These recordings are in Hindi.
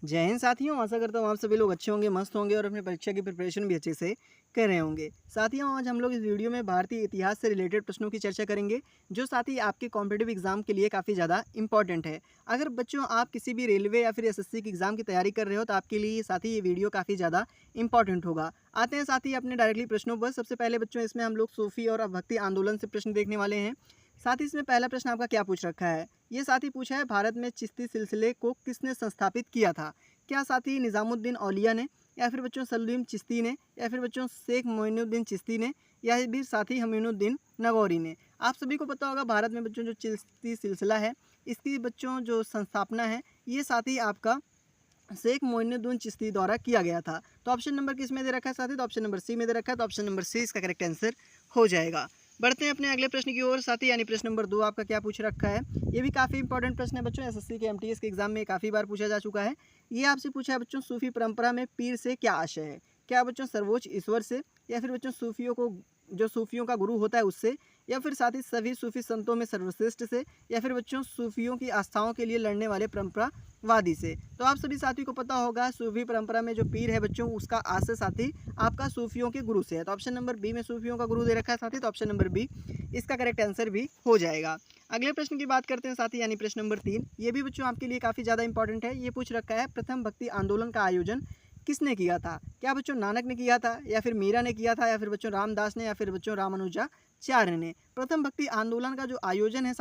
जय हिंद साथियों, आशा करता हूँ आप सभी लोग अच्छे होंगे, मस्त होंगे और अपनी परीक्षा की प्रिपरेशन भी अच्छे से कर रहे होंगे। साथियों, आज हम लोग इस वीडियो में भारतीय इतिहास से रिलेटेड प्रश्नों की चर्चा करेंगे, जो साथी आपके कॉम्पिटिटिव एग्जाम के लिए काफ़ी ज़्यादा इंपॉर्टेंट है। अगर बच्चों आप किसी भी रेलवे या फिर एसएससी की एग्जाम की तैयारी कर रहे हो तो आपके लिए साथी ये वीडियो काफ़ी ज़्यादा इंपॉर्टेंट होगा। आते हैं साथी अपने डायरेक्टली प्रश्नों पर। सबसे पहले बच्चों इसमें हम लोग सूफी और भक्ति आंदोलन से प्रश्न देखने वाले हैं। साथ ही इसमें पहला प्रश्न आपका क्या पूछ रखा है, ये साथी पूछा है भारत में चिश्ती सिलसिले को किसने संस्थापित किया था। क्या साथी निज़ामुद्दीन औलिया ने, या फिर बच्चों सलीम चिश्ती ने, या फिर बच्चों शेख मोइनुद्दीन चिश्ती ने, या भी साथी हमीनुद्दीन नगौरी ने। आप सभी को पता होगा भारत में बच्चों जो चिश्ती सिलसिला है इसकी बच्चों जो संस्थापना है ये साथी आपका शेख मोइनुद्दीन चिश्ती द्वारा किया गया था। तो ऑप्शन नंबर किस में दे रखा है साथी, तो ऑप्शन नंबर सी में दे रखा है। तो ऑप्शन नंबर सी इसका करेक्ट आंसर हो जाएगा। बढ़ते हैं अपने अगले प्रश्न की ओर साथी, यानी प्रश्न नंबर 2 आपका क्या पूछ रखा है। ये भी काफ़ी इंपॉर्टेंट प्रश्न है बच्चों, एसएससी के एमटीएस के एग्जाम में काफ़ी बार पूछा जा चुका है। ये आपसे पूछा है बच्चों, सूफी परंपरा में पीर से क्या आशय है। क्या बच्चों सर्वोच्च ईश्वर से, या फिर बच्चों सूफियों को जो सूफियों का गुरु होता है उससे, या फिर साथ ही सभी सूफी संतों में सर्वश्रेष्ठ से, या फिर बच्चों सूफियों की आस्थाओं के लिए लड़ने वाले परंपरावादी से। तो आप सभी साथी को पता होगा सूफी परंपरा में जो पीर है बच्चों उसका आशय साथी आपका सूफियों के गुरु से है। तो ऑप्शन नंबर बी में सूफियों का गुरु दे रखा है साथी, तो ऑप्शन नंबर बी इसका करेक्ट आंसर भी हो जाएगा। अगले प्रश्न की बात करते हैं साथी, यानी प्रश्न नंबर 3। ये भी बच्चों आपके लिए काफ़ी ज़्यादा इंपॉर्टेंट है। ये पूछ रखा है प्रथम भक्ति आंदोलन का आयोजन किसने किया था। क्या बच्चों नानक ने किया था, या फिर मीरा ने किया था, या फिर बच्चों रामदास ने, या फिर बच्चों रामानुजाचार्य ने। प्रथम भक्ति आंदोलन का जो आयोजन है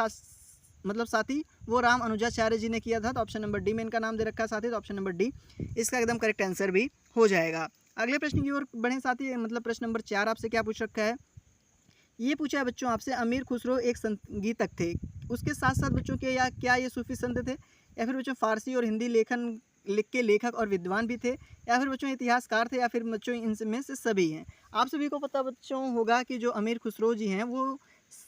मतलब साथी वो राम अनुजाचार्य जी ने किया था। तो ऑप्शन नंबर डी में इनका नाम दे रखा है साथी, तो ऑप्शन नंबर डी इसका एकदम करेक्ट आंसर भी हो जाएगा। अगले प्रश्न की ओर बढ़े साथी, मतलब प्रश्न नंबर 4 आपसे क्या पूछ रखा है। ये पूछा है बच्चों आपसे, अमीर खुसरो एक संगीतक थे, उसके साथ साथ बच्चों के या क्या ये सूफी संत थे, या फिर बच्चों फारसी और हिंदी लिख के लेखक और विद्वान भी थे, या फिर बच्चों इतिहासकार थे, या फिर बच्चों इनमें से सभी हैं। आप सभी को पता बच्चों होगा कि जो अमीर खुसरो जी हैं वो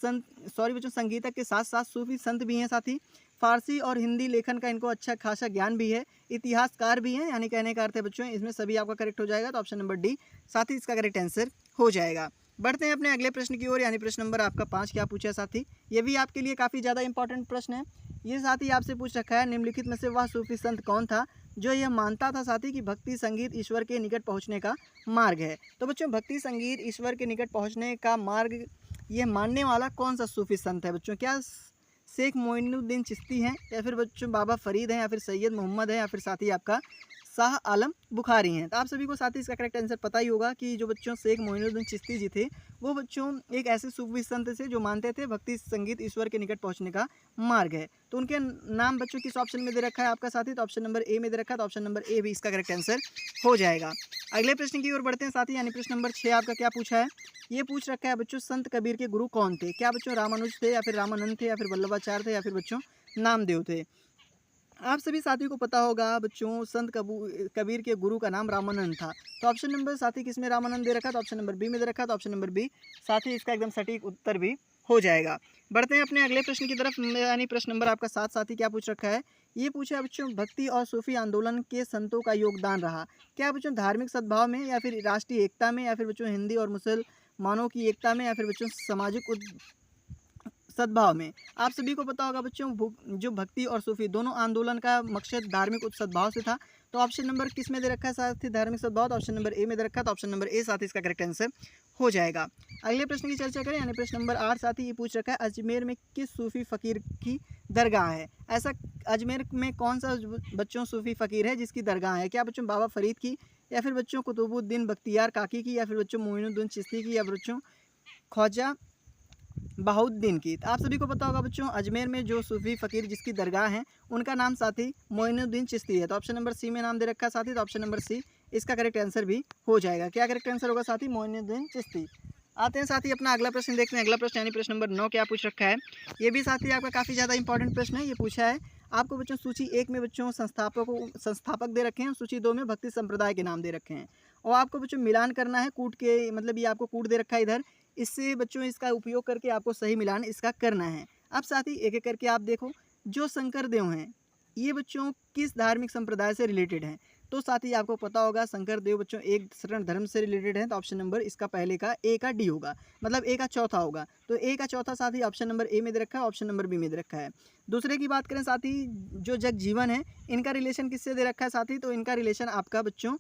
बच्चों संगीतक के साथ साथ सूफी संत भी हैं साथी। फारसी और हिंदी लेखन का इनको अच्छा खासा ज्ञान भी है, इतिहासकार भी हैं, यानी कहने का अर्थ है बच्चों इसमें सभी आपका करेक्ट हो जाएगा। तो ऑप्शन नंबर डी साथी इसका करेक्ट आंसर हो जाएगा। बढ़ते हैं अपने अगले प्रश्न की ओर, यानी प्रश्न नंबर आपका 5 क्या पूछा है साथी। ये भी आपके लिए काफ़ी ज़्यादा इंपॉर्टेंट प्रश्न है। ये साथी आपसे पूछ रखा है, निम्नलिखित में से वह सूफी संत कौन था जो यह मानता था साथी कि भक्ति संगीत ईश्वर के निकट पहुंचने का मार्ग है। तो बच्चों भक्ति संगीत ईश्वर के निकट पहुंचने का मार्ग ये मानने वाला कौन सा सूफी संत है बच्चों। क्या शेख मोइनुद्दीन चिश्ती हैं, या फिर बच्चों बाबा फरीद हैं, या फिर सैयद मोहम्मद है, या फिर साथी आपका शाह आलम बुखारी हैं। तो आप सभी को साथी इसका करेक्ट आंसर पता ही होगा कि जो बच्चों शेख मोइनुद्दीन चिश्ती जी थे वो बच्चों एक ऐसे सूफी संत थे जो मानते थे भक्ति संगीत ईश्वर के निकट पहुंचने का मार्ग है। तो उनके नाम बच्चों किस ऑप्शन में दे रखा है आपका साथी, तो ऑप्शन नंबर ए में दे रखा है। तो ऑप्शन नंबर ए भी इसका करेक्ट आंसर हो जाएगा। अगले प्रश्न की ओर बढ़ते हैं साथी, यानी प्रश्न नंबर 6 आपका क्या पूछा है। ये पूछ रखा है बच्चों, संत कबीर के गुरु कौन थे। क्या बच्चों रामानुज थे, या फिर रामानंद थे, या फिर वल्लभाचार्य थे, या फिर बच्चों नामदेव थे। आप सभी साथियों को पता होगा बच्चों संत कबीर के गुरु का नाम रामानंद था। तो ऑप्शन नंबर साथी किसमें रामानंद दे रखा है, तो ऑप्शन नंबर बी में दे रखा है। तो ऑप्शन नंबर बी साथी इसका एकदम सटीक उत्तर भी हो जाएगा। बढ़ते हैं अपने अगले प्रश्न की तरफ, यानी प्रश्न नंबर आपका 7 साथी क्या पूछ रखा है। ये पूछा है बच्चों, भक्ति और सूफी आंदोलन के संतों का योगदान रहा। क्या बच्चों धार्मिक सद्भाव में, या फिर राष्ट्रीय एकता में, या फिर बच्चों हिंदी और मुसलमानों की एकता में, या फिर बच्चों सामाजिक सद्भाव में। आप सभी को पता होगा बच्चों जो भक्ति और सूफी दोनों आंदोलन का मकसद धार्मिक सद्भाव से था। तो ऑप्शन नंबर किस में दे रखा है साथी, धार्मिक सद्भाव। तो ऑप्शन नंबर ए में दे रखा है। तो ऑप्शन नंबर ए साथी इसका करेक्ट आंसर हो जाएगा। अगले प्रश्न की चर्चा करें, यानी प्रश्न नंबर 8 साथी ये पूछ रखा है, अजमेर में किस सूफी फकीर की दरगाह है। ऐसा अजमेर में कौन सा बच्चों सूफी फकीर है जिसकी दरगाह है। क्या बच्चों बाबा फरीद की, या फिर बच्चों कुतुबुद्दीन बख्तियार काकी की, या फिर बच्चों मोइनुद्दीन चिश्ती की, या बच्चों ख्वाजा बहाउद्दीन की। आप सभी को पता होगा बच्चों अजमेर में जो सूफी फ़कीर जिसकी दरगाह है उनका नाम साथी मोइनुद्दीन चिश्ती है। तो ऑप्शन नंबर सी में नाम दे रखा है साथी, तो ऑप्शन नंबर सी इसका करेक्ट आंसर भी हो जाएगा। क्या करेक्ट आंसर होगा साथी, मोइनुद्दीन चिश्ती। आते हैं साथी अपना अगला प्रश्न देखते हैं। अगला प्रश्न यानी प्रश्न नंबर 9 क्या पूछ रखा है। ये भी साथी आपका काफ़ी ज़्यादा इंपॉर्टेंट प्रश्न है। ये पूछा है आपको बच्चों, सूची 1 में बच्चों संस्थापक दे रखे हैं, सूची 2 में भक्ति संप्रदाय के नाम दे रखे हैं, और आपको बच्चों मिलान करना है कूट के, मतलब ये आपको कूट दे रखा है इधर, इससे बच्चों इसका उपयोग करके आपको सही मिलान इसका करना है। अब साथ ही एक एक करके आप देखो, जो शंकर देव हैं ये बच्चों किस धार्मिक संप्रदाय से रिलेटेड हैं। तो साथ ही आपको पता होगा शंकर देव बच्चों एक शरण धर्म से रिलेटेड है, तो ऑप्शन नंबर इसका पहले का ए का डी होगा, मतलब ए का चौथा होगा। तो ए का चौथा साथ ही ऑप्शन नंबर ए में दे रखा है, ऑप्शन नंबर बी में दे रखा है। दूसरे की बात करें साथ ही, जो जग जीवन है इनका रिलेशन किससे दे रखा है साथ ही, तो इनका रिलेशन आपका बच्चों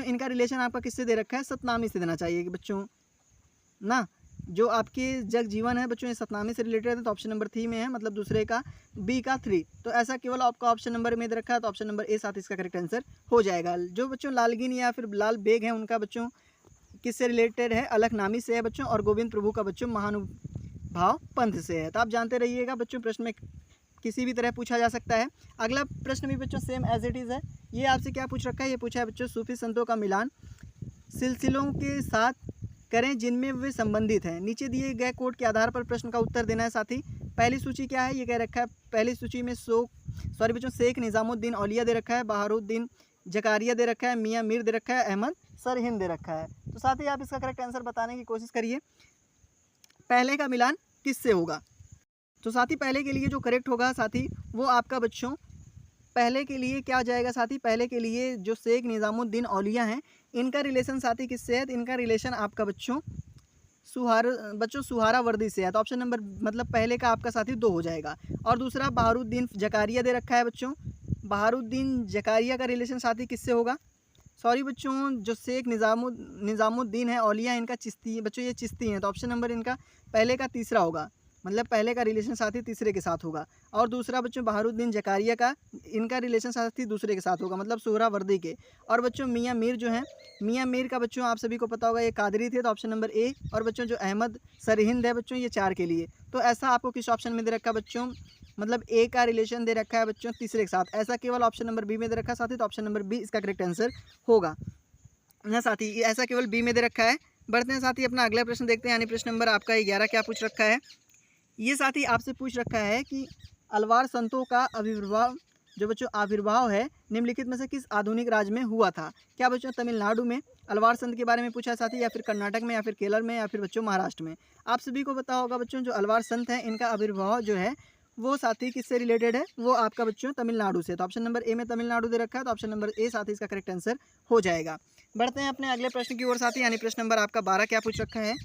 इनका रिलेशन आपका किससे दे रखा है, सतनामी से देना चाहिए कि बच्चों ना। जो आपके जग जीवन है बच्चों ये सतनामी से रिलेटेड है, तो ऑप्शन नंबर 3 में है, मतलब दूसरे का बी का 3। तो ऐसा केवल आपका ऑप्शन नंबर में दे रखा है, तो ऑप्शन नंबर ए साथ इसका करेक्ट आंसर हो जाएगा। जो बच्चों लालगिन या फिर लाल बेग है उनका बच्चों किससे रिलेटेड है, अलखनामी से है बच्चों, और गोविंद प्रभु का बच्चों महानुभाव पंथ से है। तो आप जानते रहिएगा बच्चों, प्रश्न में किसी भी तरह पूछा जा सकता है। अगला प्रश्न भी बच्चों सेम एज इट इज़ है। ये आपसे क्या पूछ रखा है, ये पूछा है बच्चों सूफी संतों का मिलान सिलसिलों के साथ करें जिनमें वे संबंधित हैं। नीचे दिए गए कोड के आधार पर प्रश्न का उत्तर देना है साथी। पहली सूची क्या है, ये कह रखा है पहली सूची में बच्चों शेख निज़ामुद्दीन औलिया दे रखा है, बहारुद्दीन जकारिया दे रखा है, मियाँ मीर दे रखा है, अहमद सरहिंद दे रखा है। तो साथ ही आप इसका करेक्ट आंसर बताने की कोशिश करिए, पहले का मिलान किससे होगा। तो साथी पहले के लिए जो करेक्ट होगा साथी वो आपका बच्चों पहले के लिए क्या जाएगा साथी, पहले के लिए जो शेख निज़ामुद्दीन औलिया हैं इनका रिलेशन साथी किससे है, इनका रिलेशन आपका बच्चों सुहारा वर्दी से है। तो ऑप्शन नंबर मतलब पहले का आपका साथी 2 हो जाएगा। और दूसरा बहारुद्दीन जकारिया दे रखा है बच्चों, बहारुद्दीन जकारिया का रिलेशन साथी किससे होगा, सॉरी बच्चों जो शेख निज़ामुद्दीन है औलिया इनका चिश्ती बच्चों, ये चिश्ती हैं। तो ऑप्शन नंबर इनका पहले का तीसरा होगा, मतलब पहले का रिलेशन साथी तीसरे के साथ होगा। और दूसरा बच्चों बहारुद्दीन जकारिया का इनका रिलेशन साथी दूसरे के साथ होगा, मतलब सुहरावर्दी के। और बच्चों मियाँ मीर जो हैं, मियाँ मीर का बच्चों आप सभी को पता होगा ये कादरी थे, तो ऑप्शन नंबर ए। और बच्चों जो अहमद सरहिंद है बच्चों ये 4 के लिए। तो ऐसा आपको किस ऑप्शन में दे रखा है बच्चों, मतलब ए का रिलेशन दे रखा है बच्चों तीसरे के साथ, ऐसा केवल ऑप्शन नंबर बी में दे रखा है साथी। तो ऑप्शन नंबर बी इसका करेक्ट आंसर होगा ना साथी, ऐसा केवल बी में दे रखा है। बढ़ते हैं साथी अपना अगला प्रश्न देखते हैं, यानी प्रश्न नंबर आपका 11 क्या पूछ रखा है। ये साथी आपसे पूछ रखा है कि अलवार संतों का आविर्भाव है निम्नलिखित में से किस आधुनिक राज्य में हुआ था। क्या बच्चों तमिलनाडु में अलवार संत के बारे में पूछा है साथी, या फिर कर्नाटक में, या फिर केरल में, या फिर बच्चों महाराष्ट्र में। आप सभी को पता होगा बच्चों जो अलवार संत हैं इनका आविर्भाव जो है वो साथी किससे रिलेटेड है, वो आपका बच्चों तमिलनाडु से। तो ऑप्शन नंबर ए में तमिलनाडु दे रखा है, तो ऑप्शन नंबर ए साथी इसका करेक्ट आंसर हो जाएगा। बढ़ते हैं अपने अगले प्रश्न की ओर साथी, यानी प्रश्न नंबर आपका 12 क्या पूछ रखा है।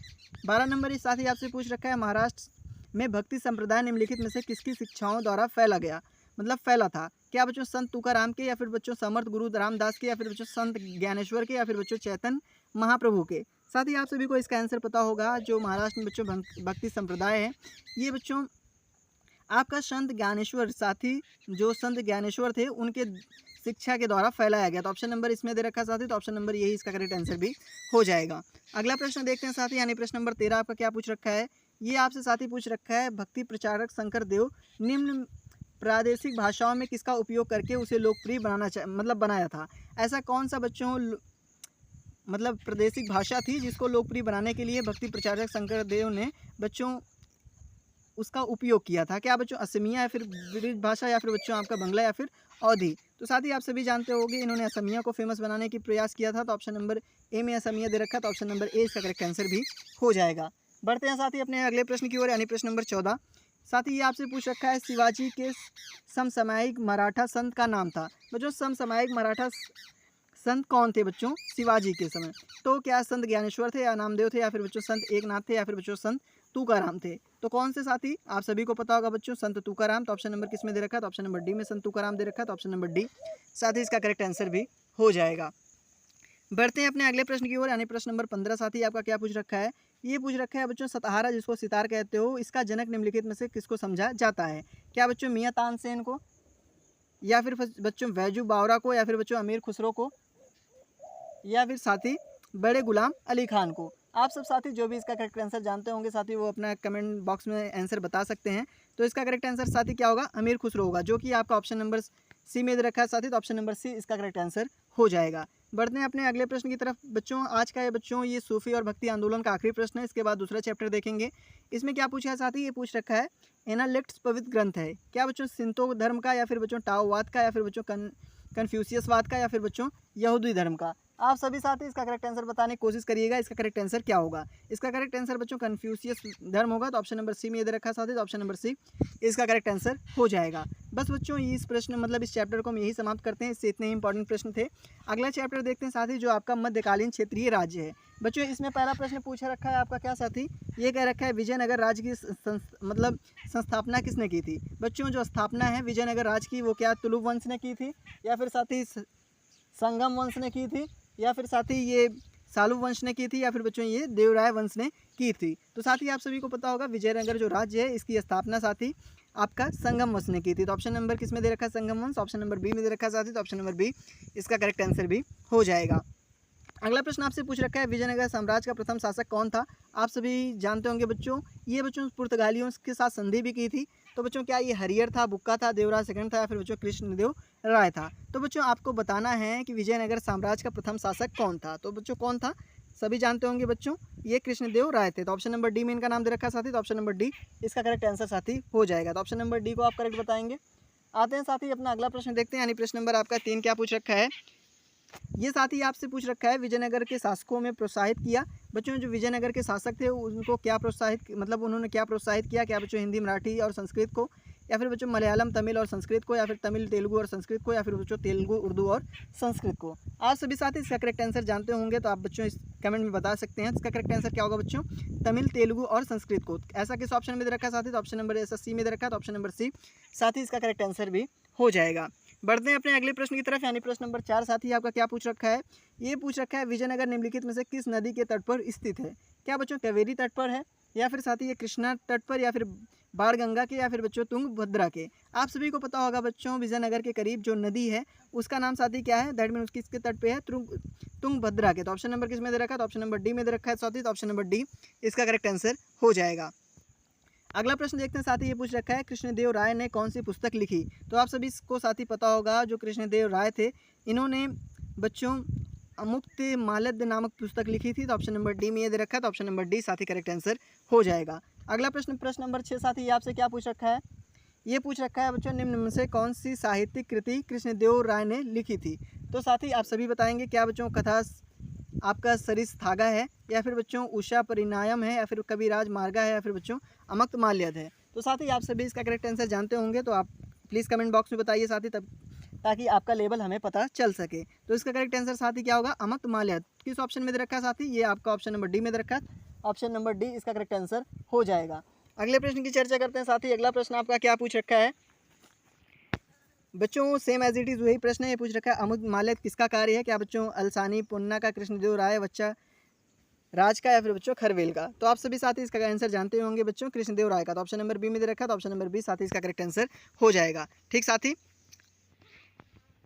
12 नंबर इस साथी आपसे पूछ रखा है महाराष्ट्र में भक्ति संप्रदाय निम्नलिखित में से किसकी शिक्षाओं द्वारा फैला था। क्या बच्चों संत तुकाराम के, या फिर बच्चों समर्थ गुरु रामदास के, या फिर बच्चों संत ज्ञानेश्वर के, या फिर बच्चों चैतन्य महाप्रभु के। साथ ही आप सभी को इसका आंसर पता होगा, जो महाराष्ट्र में बच्चों भक्ति संप्रदाय है ये बच्चों आपका संत ज्ञानेश्वर साथी, जो संत ज्ञानेश्वर थे उनके शिक्षा के द्वारा फैलाया गया। तो ऑप्शन नंबर इसमें दे रखा साथी, तो ऑप्शन नंबर यही इसका करेक्ट आंसर भी हो जाएगा। अगला प्रश्न देखते हैं साथी, यानी प्रश्न नंबर 13 आपका क्या पूछ रखा है। ये आपसे साथी पूछ रखा है भक्ति प्रचारक शंकर देव निम्न प्रादेशिक भाषाओं में किसका उपयोग करके उसे लोकप्रिय बनाया था। ऐसा कौन सा बच्चों प्रादेशिक भाषा थी जिसको लोकप्रिय बनाने के लिए भक्ति प्रचारक शंकर देव ने बच्चों उसका उपयोग किया था। क्या बच्चों असमिया, या फिर ब्रिज भाषा, या फिर बच्चों आपका बंगला, या फिर अवधी। तो साथ ही आप सभी जानते होंगे इन्होंने असमिया को फेमस बनाने की प्रयास किया था। तो ऑप्शन नंबर ए में असमिया दे रखा, तो ऑप्शन नंबर ए इसका करेक्ट आंसर भी हो जाएगा। बढ़ते हैं साथ ही अपने अगले प्रश्न की ओर, यानी प्रश्न नंबर 14। साथ ही ये आपसे पूछ रखा है शिवाजी के समसामयिक मराठा संत का नाम था। बच्चों समसामयिक मराठा संत कौन थे बच्चों शिवाजी के समय। तो क्या संत ज्ञानेश्वर थे, या नामदेव थे, या फिर बच्चों संत एकनाथ थे, या फिर बच्चों संत तुकाराम थे। तो कौन से साथी, आप सभी को पता होगा बच्चों संत तुकाराम। तो ऑप्शन नंबर किस में दे रखा है, तो ऑप्शन नंबर डी में संत तुकाराम दे रखा है, तो ऑप्शन नंबर डी साथ ही इसका करेक्ट आंसर भी हो जाएगा। बढ़ते हैं अपने अगले प्रश्न की ओर, यानी प्रश्न नंबर 15 साथी आपका क्या पूछ रखा है। ये पूछ रखा है बच्चों सतहारा जिसको सितार कहते हो इसका जनक निम्नलिखित में से किसको समझा जाता है। क्या बच्चों मियाँ तानसेन को, या फिर बच्चों वैजू बावरा को, या फिर बच्चों अमीर खुसरो को, या फिर साथी बड़े गुलाम अली खान को। आप सब साथी जो भी इसका करेक्ट आंसर जानते होंगे साथी वो अपना कमेंट बॉक्स में आंसर बता सकते हैं। तो इसका करेक्ट आंसर साथी क्या होगा, अमीर खुसरो होगा, जो कि आपका ऑप्शन नंबर सी में दे रखा है साथी। तो ऑप्शन नंबर सी इसका करेक्ट आंसर हो जाएगा। बढ़ते हैं अपने अगले प्रश्न की तरफ बच्चों। आज का ये सूफी और भक्ति आंदोलन का आखिरी प्रश्न है, इसके बाद दूसरा चैप्टर देखेंगे। इसमें क्या पूछा है साथी, ये पूछ रखा है एनालिटिक्स पवित्र ग्रंथ है। क्या बच्चों सिंतो धर्म का, या फिर बच्चों टाओवाद का, या फिर बच्चों कन्फ्यूशियसवाद का या फिर बच्चों यहूदी धर्म का। आप सभी साथी इसका करेक्ट आंसर बताने की कोशिश करिएगा, इसका करेक्ट आंसर क्या होगा। इसका करेक्ट आंसर बच्चों कन्फ्यूशियस धर्म होगा, तो ऑप्शन नंबर सी में ये दे रखा है साथी, तो ऑप्शन नंबर सी इसका करेक्ट आंसर हो जाएगा। बस बच्चों इस प्रश्न मतलब इस चैप्टर को हम यही समाप्त करते हैं, इससे इतने ही इंपॉर्टेंट प्रश्न थे। अगला चैप्टर देखते हैं साथी, जो आपका मध्यकालीन क्षेत्रीय राज्य है। बच्चों इसमें पहला प्रश्न पूछा रखा है आपका क्या साथी, ये कह रखा है विजयनगर राज्य की मतलब संस्थापना किसने की थी। बच्चों जो स्थापना है विजयनगर राज्य की वो क्या तुलुप वंश ने की थी, या फिर साथी संगम वंश ने की थी, या फिर साथी ये सालू वंश ने की थी, या फिर बच्चों ये देवराय वंश ने की थी। तो साथी आप सभी को पता होगा विजयनगर जो राज्य है इसकी स्थापना साथी आपका संगम वंश ने की थी। तो ऑप्शन नंबर किस में दे रखा है संगम वंश, ऑप्शन नंबर बी में दे रखा है साथी, तो ऑप्शन नंबर बी इसका करेक्ट आंसर भी हो जाएगा। अगला प्रश्न आपसे पूछ रखा है विजयनगर साम्राज्य का प्रथम शासक कौन था। आप सभी जानते होंगे बच्चों, ये बच्चों पुर्तगालियों के साथ संधि भी की थी। तो बच्चों क्या ये हरियर था, बुक्का था, देवराज सेकंड था, या फिर बच्चों कृष्णदेव राय था। तो बच्चों आपको बताना है कि विजयनगर साम्राज्य का प्रथम शासक कौन था। तो बच्चों कौन था, सभी जानते होंगे बच्चों, ये कृष्णदेव राय थे। तो ऑप्शन नंबर डी में इनका नाम दे रखा है साथी, तो ऑप्शन नंबर डी इसका करेक्ट आंसर साथी हो जाएगा। तो ऑप्शन नंबर डी को आप करेक्ट बताएंगे। आते हैं साथी अपना अगला प्रश्न देखते हैं, यानी प्रश्न नंबर आपका 3 क्या पूछ रखा है। ये साथी आपसे पूछ रखा है विजयनगर के शासकों में प्रोत्साहित किया। बच्चों जो विजयनगर के शासक थे उनको क्या प्रोत्साहित मतलब उन्होंने क्या प्रोत्साहित किया, क्या बच्चों हिंदी मराठी और संस्कृत को, या फिर बच्चों मलयालम तमिल और संस्कृत को, या फिर तमिल तेलुगु और संस्कृत को, या फिर बच्चों तेलुगु उर्दू और संस्कृत को। आप सभी साथी इसका करेक्ट आंसर जानते होंगे, तो आप बच्चों इस कमेंट में बता सकते हैं इसका करेक्ट आंसर क्या होगा बच्चों, तमिल तेलुगु और संस्कृत को। ऐसा किस ऑप्शन में दे रखा है साथी, तो ऑप्शन नंबर ऐसा सी में दे रखा है, तो ऑप्शन नंबर सी साथी इसका करेक्ट आंसर भी हो जाएगा। बढ़ते हैं अपने अगले प्रश्न की तरफ, यानी प्रश्न नंबर 4 साथी आपका क्या पूछ रखा है। ये पूछ रखा है विजयनगर निम्नलिखित में से किस नदी के तट पर स्थित है। क्या बच्चों कावेरी तट पर है, या फिर साथी ये कृष्णा तट पर, या फिर बाणगंगा के, या फिर बच्चों तुंगभद्रा के। आप सभी को पता होगा बच्चों विजयनगर के करीब जो नदी है उसका नाम साथी क्या है, दैट मीन किसके तट पे है, तुंगभद्रा के। तो ऑप्शन नंबर किस में दे रखा है, तो ऑप्शन नंबर डी में दे रखा है साथी, तो ऑप्शन नंबर डी इसका करेक्ट आंसर हो जाएगा। अगला प्रश्न देखते हैं साथी, ये पूछ रखा है कृष्णदेव राय ने कौन सी पुस्तक लिखी। तो आप सभी को साथी पता होगा जो कृष्णदेव राय थे इन्होंने बच्चों अमुक्त माल्यद नामक पुस्तक लिखी थी। तो ऑप्शन नंबर डी में ये दे रखा है, तो ऑप्शन नंबर डी साथी करेक्ट आंसर हो जाएगा। अगला प्रश्न प्रश्न नंबर 6 साथी आपसे क्या पूछ रखा है। ये पूछ रखा है बच्चों निम्न में से कौन सी साहित्यिक कृति कृष्णदेव राय ने लिखी थी। तो साथी आप सभी बताएंगे, क्या बच्चों कथा आपका सरिस्तागा है, या फिर बच्चों उषा परिणायम है, या फिर कविराज मार्गा है, या फिर बच्चों अमक्त माल्यद है। तो साथी आप सभी इसका करेक्ट आंसर जानते होंगे, तो आप प्लीज़ कमेंट बॉक्स में बताइए साथी, तब ताकि आपका लेवल हमें पता चल सके। तो इसका करेक्ट आंसर साथी क्या होगा, अमक्त माल्यद। किस ऑप्शन में दे रखा है साथी, ये आपका ऑप्शन नंबर डी में दे रखा है, ऑप्शन नंबर डी इसका करेक्ट आंसर हो जाएगा। अगले प्रश्न की चर्चा करते हैं साथी। अगला प्रश्न आपका क्या पूछ रखा है बच्चों, सेम एज इट इज़ वही प्रश्न है। ये पूछ रखा है अमक्त माल्यद किसका कार्य है। क्या बच्चों अलसानी पुन्ना का, कृष्णदेव राय बच्चा राज का, या फिर बच्चों खरवेल का। तो आप सभी साथी इसका आंसर जानते होंगे बच्चों, कृष्णदेव राय का। तो ऑप्शन नंबर बी में दे रखा है, तो ऑप्शन नंबर बी साथी इसका करेक्ट आंसर हो जाएगा। ठीक साथी,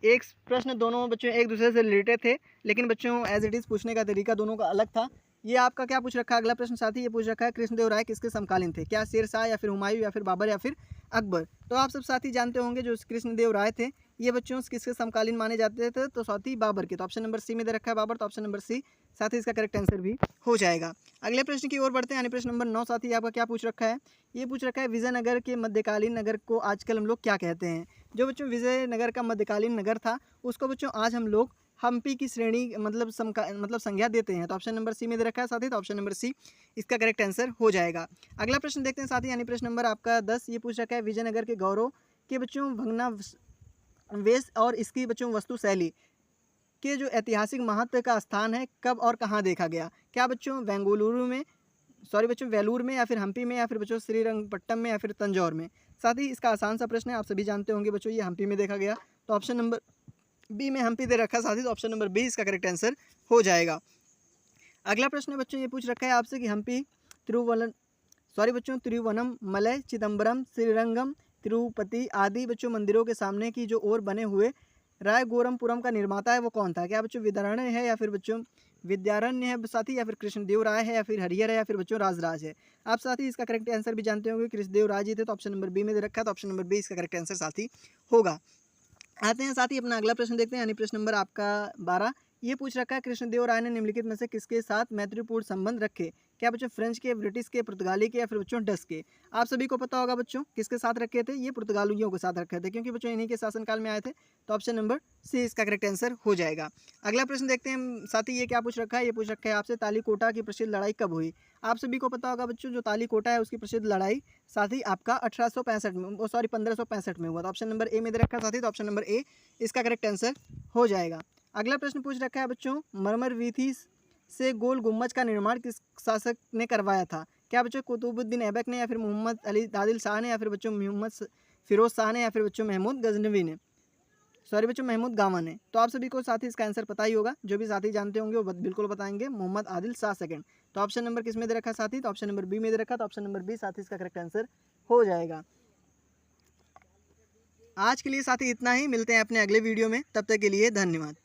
एक प्रश्न दोनों बच्चों एक दूसरे से रिलेटेड थे, लेकिन बच्चों एज इट इज़ पूछने का तरीका दोनों का अलग था। ये आपका क्या पूछ रखा है अगला प्रश्न साथी, ये पूछ रखा है कृष्णदेव राय किसके समकालीन थे। क्या शेरशाह, या फिर हुमायूं, या फिर बाबर, या फिर अकबर। तो आप सब साथी जानते होंगे जो कृष्णदेव राय थे ये बच्चों किसके समकालीन माने जाते थे, तो साथी बाबर के। तो ऑप्शन नंबर सी में दे रखा है बाबर, तो ऑप्शन नंबर सी साथी इसका करेक्ट आंसर भी हो जाएगा। अगले प्रश्न की ओर बढ़ते हैं, यानी प्रश्न नंबर 9 साथी आपका क्या पूछ रखा है। ये पूछ रखा है विजयनगर के मध्यकालीन नगर को आजकल हम लोग क्या कहते हैं। जो बच्चों विजयनगर का मध्यकालीन नगर था उसको बच्चों आज हम लोग हम्पी की श्रेणी मतलब संज्ञा देते हैं। तो ऑप्शन नंबर सी में दे रखा है साथी, तो ऑप्शन नंबर सी इसका करेक्ट आंसर हो जाएगा। अगला प्रश्न देखते हैं साथी, यानी प्रश्न नंबर आपका 10। ये पूछ रखा है विजयनगर के गौरव के बच्चों भग्नावशेष और इसकी बच्चों वस्तु शैली के जो ऐतिहासिक महत्व का स्थान है कब और कहाँ देखा गया। क्या बच्चों वेलूर में, या फिर हम्पी में, या फिर बच्चों श्रीरंगपट्टनम में, या फिर तंजौर में। साथ ही इसका आसान सा प्रश्न है, आप सभी जानते होंगे बच्चों ये हम्पी में देखा गया। तो ऑप्शन नंबर बी में हम्पी दे रखा साथी, तो ऑप्शन नंबर बी इसका करेक्ट आंसर हो जाएगा। अगला प्रश्न है बच्चों ये पूछ रखा है आपसे कि हम्पी तिरुवनमलई, चिदम्बरम, श्रीरंगम, तिरुपति आदि बच्चों मंदिरों के सामने की जो ओर बने हुए रायगोरमपुरम का निर्माता है वो कौन था। क्या बच्चों विद्यारण्य है, या फिर बच्चों विद्यारण्य है साथी, या फिर कृष्णदेव राय है, या फिर हरिहर है, या फिर बच्चों राजराज है। आप साथी इसका करेक्ट आंसर भी जानते होंगे, कृष्णदेव राय जी थे। तो ऑप्शन नंबर बी में दे रखा है, तो ऑप्शन नंबर बी इसका करेक्ट आंसर साथी होगा। आते हैं साथी अपना अगला प्रश्न देखते हैं, यानी प्रश्न नंबर आपका 12। ये पूछ रखा है कृष्णदेव राय ने निम्नलिखित में से किसके साथ मैत्रीपूर्ण संबंध रखे। क्या बच्चों फ्रेंच के, ब्रिटिश के, पुर्तगाली के या फिर बच्चों डच के। आप सभी को पता होगा बच्चों किसके साथ रखे थे, ये पुर्तगालियों के साथ रखे थे क्योंकि बच्चों इन्हीं के शासनकाल में आए थे। तो ऑप्शन नंबर सी इसका करेक्ट आंसर हो जाएगा। अगला प्रश्न देखते हैं साथी, ये क्या पूछ रखा है, ये पूछ रखा है आपसे तालीकोटा की प्रसिद्ध लड़ाई कब हुई। आप सभी को पता होगा बच्चों जो तालीकोटा है उसकी प्रसिद्ध लड़ाई साथ ही आपका 1865 में, सॉरी 1565 में हुआ। तो ऑप्शन नंबर ए में दे रखा है साथी, तो ऑप्शन नंबर ए इसका करेक्ट आंसर हो जाएगा। अगला प्रश्न पूछ रखा है बच्चों, मरमर वीथी से गोल गुम्बज का निर्माण किस शासक ने करवाया था। क्या बच्चों कुतुबुद्दीन ऐबक ने या फिर मोहम्मद अली आदिल शाह ने या फिर बच्चों मोहम्मद फिरोज शाह ने या फिर बच्चों महमूद गजनवी ने, सॉरी बच्चों महमूद गामा ने। तो आप सभी को साथी इसका आंसर पता ही होगा, जो भी साथी जानते होंगे वो बिल्कुल बताएंगे, मोहम्मद आदिल शाह सेकंड। तो ऑप्शन नंबर किस में दे रखा है साथी, तो ऑप्शन नंबर बी में दे रखा, तो ऑप्शन नंबर बी साथी इसका करेक्ट आंसर हो जाएगा। आज के लिए साथी इतना ही, मिलते हैं अपने अगले वीडियो में, तब तक के लिए धन्यवाद।